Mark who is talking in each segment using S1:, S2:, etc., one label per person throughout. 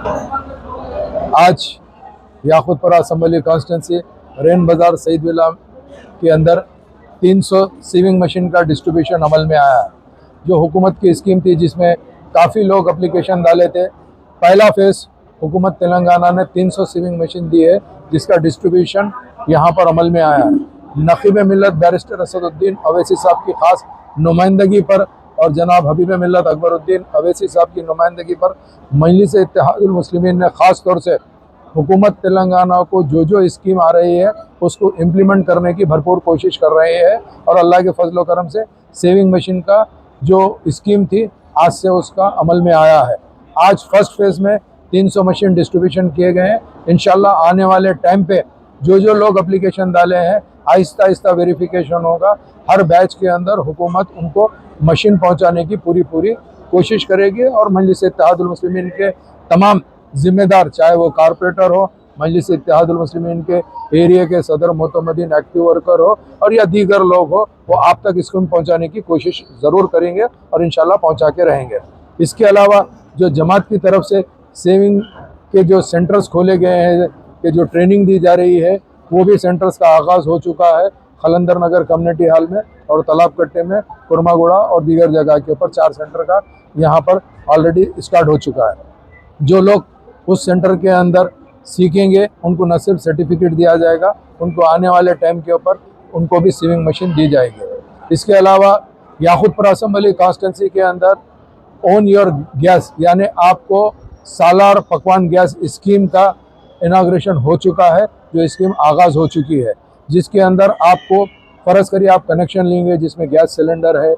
S1: आज Yakutpura assembly constituency rain बाज़ार Saeed villa के अंदर 300 सीविंग मशीन का डिस्ट्रीब्यूशन अमल में आया है। जो हुकूमत की स्कीम थी जिसमें काफ़ी लोग एप्लीकेशन डाले थे। पहला फेज़ हुकूमत तेलंगाना ने 300 सीविंग मशीन दी है, जिसका डिस्ट्रीब्यूशन यहाँ पर अमल में आया है। नकीब मिल्लत बैरिस्टर असदुद्दीन अवैसी साहब की ख़ास नुमाइंदगी पर और जनाब हबीब मिल्लत अकबरुद्दीन अवैसी साहब की नुमाइंदगी पर मजलिस इत्तेहादुल मुस्लिमीन ने ख़ास तौर से हुकूमत तेलंगाना को जो स्कीम आ रही है उसको इम्प्लीमेंट करने की भरपूर कोशिश कर रहे हैं। और अल्लाह के फजल व करम से सेविंग मशीन का जो स्कीम थी आज से उसका अमल में आया है। आज फर्स्ट फेज़ में 300 मशीन डिस्ट्रीब्यूशन किए गए हैं। इंशाल्लाह आने वाले टाइम पे जो लोग एप्लीकेशन डाले हैं आहिस्ता आहिस्ता वेरिफिकेशन होगा। हर बैच के अंदर हुकूमत उनको मशीन पहुंचाने की पूरी कोशिश करेगी और मजलिस इत्तेहादुल मुस्लिमीन के तमाम जिम्मेदार, चाहे वो कारपोरेटर हो, मजलिस इत्तेहादुल मुस्लिमीन के एरिया के सदर मोतमदीन एक्टिव वर्कर हो और या दीगर लोग हो, वो आप तक स्कीम पहुंचाने की कोशिश ज़रूर करेंगे और इंशाल्लाह पहुंचा के रहेंगे। इसके अलावा जो जमात की तरफ से सेविंग के जो सेंटर्स खोले गए हैं कि जो ट्रेनिंग दी जा रही है, वो भी सेंटर्स का आगाज़ हो चुका है। खलंदर नगर कम्युनिटी हॉल में और तालाब कट्टे में, कुरमागुड़ा और दीगर जगह के ऊपर 4 सेंटर का यहाँ पर ऑलरेडी स्टार्ट हो चुका है। जो लोग उस सेंटर के अंदर सीखेंगे उनको न सिर्फ सर्टिफिकेट दिया जाएगा, उनको आने वाले टाइम के ऊपर उनको भी सीविंग मशीन दी जाएगी। इसके अलावा याकूतपुरा असम्बली कॉन्स्टिट्यूंसी के अंदर ओन योर गैस यानी आपको सालार पकवान गैस स्कीम का इनाग्रेशन हो चुका है। जो स्कीम आगाज़ हो चुकी है, जिसके अंदर आपको फ़र्ज़ करिए आप कनेक्शन लेंगे जिसमें गैस सिलेंडर है,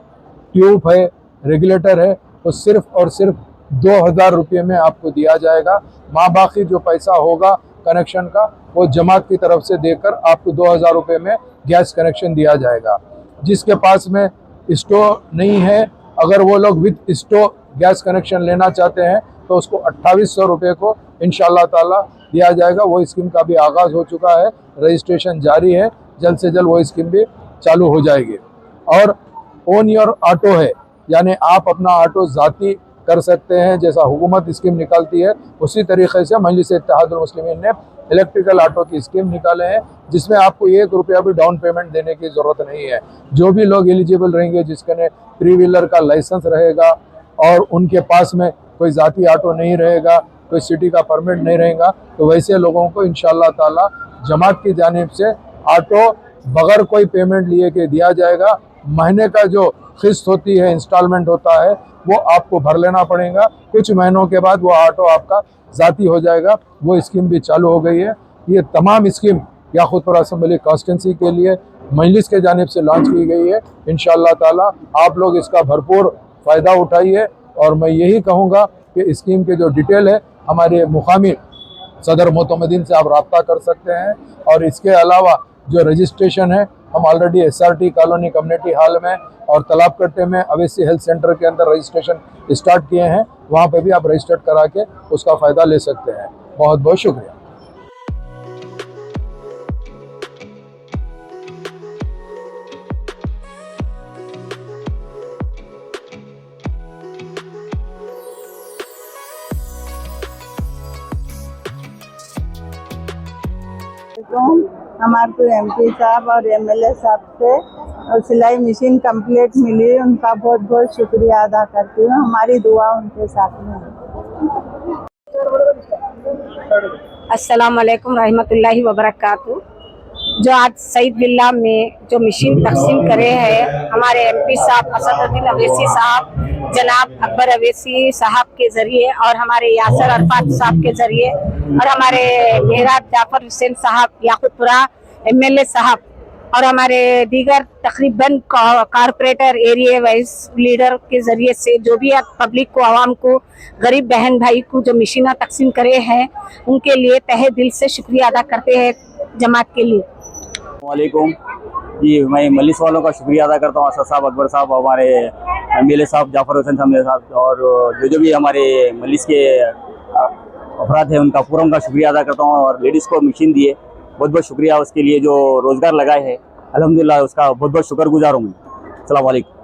S1: ट्यूब है, रेगुलेटर है, तो सिर्फ़ और सिर्फ 2000 रुपये में आपको दिया जाएगा। बाकी जो पैसा होगा कनेक्शन का वो जमात की तरफ से देकर आपको 2000 रुपये में गैस कनेक्शन दिया जाएगा। जिसके पास में स्टोव नहीं है, अगर वो लोग विद स्टोव गैस कनेक्शन लेना चाहते हैं तो उसको 2800 रुपये को इंशाअल्लाह ताला दिया जाएगा। वो स्कीम का भी आगाज़ हो चुका है, रजिस्ट्रेशन जारी है, जल्द से जल्द वो स्कीम भी चालू हो जाएगी। और ओन योर ऑटो है, यानी आप अपना ऑटो ज़ाती कर सकते हैं। जैसा हुकूमत स्कीम निकालती है उसी तरीके से मजलिस इत्तेहादुल मुस्लिमीन ने इलेक्ट्रिकल ऑटो की स्कीम निकाले हैं, जिसमें आपको 1 रुपया भी डाउन पेमेंट देने की ज़रूरत नहीं है। जो भी लोग एलिजिबल रहेंगे, जिसके 3 व्हीलर का लाइसेंस रहेगा और उनके पास में कोई ज़ाती ऑटो नहीं रहेगा, कोई सिटी का परमिट नहीं रहेगा, तो वैसे लोगों को इंशाअल्लाह ताला जमात की जानिब से ऑटो बगैर कोई पेमेंट लिए के दिया जाएगा। महीने का जो किस्त होती है, इंस्टॉलमेंट होता है, वो आपको भर लेना पड़ेगा। कुछ महीनों के बाद वो ऑटो आपका ज़ाती हो जाएगा। वो स्कीम भी चालू हो गई है। ये तमाम स्कीम याकूतपुरा असम्बली कॉन्स्टिट्यूंसी के लिए मजलिस के जानिब से लॉन्च की गई है। इंशाअल्लाह ताला आप लोग इसका भरपूर फ़ायदा उठाइए। और मैं यही कहूँगा कि स्कीम के जो डिटेल है हमारे मुकामी सदर मोतमदीन से आप रब्ता कर सकते हैं। और इसके अलावा जो रजिस्ट्रेशन है, हम already SRT colony community hall में और तालाब कट्टे में अवैसी हेल्थ सेंटर के अंदर रजिस्ट्रेशन स्टार्ट किए हैं। वहाँ पे भी आप रजिस्टर्ड करा के उसका फ़ायदा ले सकते हैं। बहुत बहुत शुक्रिया।
S2: हमारे को MP साहब और MLA साहब से और सिलाई मशीन कंप्लीट मिली, उनका बहुत बहुत शुक्रिया अदा करती हूँ। हमारी दुआ उनके साथ में है।
S3: अस्सलाम वालेकुम रहमतुल्लाहि व बरकातहू। जो आज सईद विला में जो मशीन तकसीम करे हैं हमारे MP साहब असदुद्दीन अवैसी साहब, जनाब अकबर अवैसी साहब के ज़रिए और हमारे यासर अरफात साहब के ज़रिए और हमारे मेहराब जाफर हुसैन साहब याकूतपुरा MLA साहब और हमारे दीगर तकरीबन कारपोरेटर एरिया वाइज लीडर के ज़रिए से जो भी पब्लिक को, आवाम को, गरीब बहन भाई को जो मशीना तकसीम करे हैं उनके लिए तहे दिल से शुक्रिया अदा करते हैं जमात के लिए।
S4: वालेकुम जी, मैं मजलिस वालों का शुक्रिया अदा करता हूँ। असद साहब, अकबर साहब, हमारे MLA साहब जाफर हुसैन साहब और जो भी हमारे मजलिस के अफराद हैं उनका पूरा उनका शुक्रिया अदा करता हूँ। और लेडीज़ को मशीन दिए, बहुत बहुत शुक्रिया उसके लिए, जो रोज़गार लगाए हैं अल्हम्दुलिल्लाह उसका बहुत बहुत शुक्रगुजार हूँ मैं। अस्सलाम वालेकुम।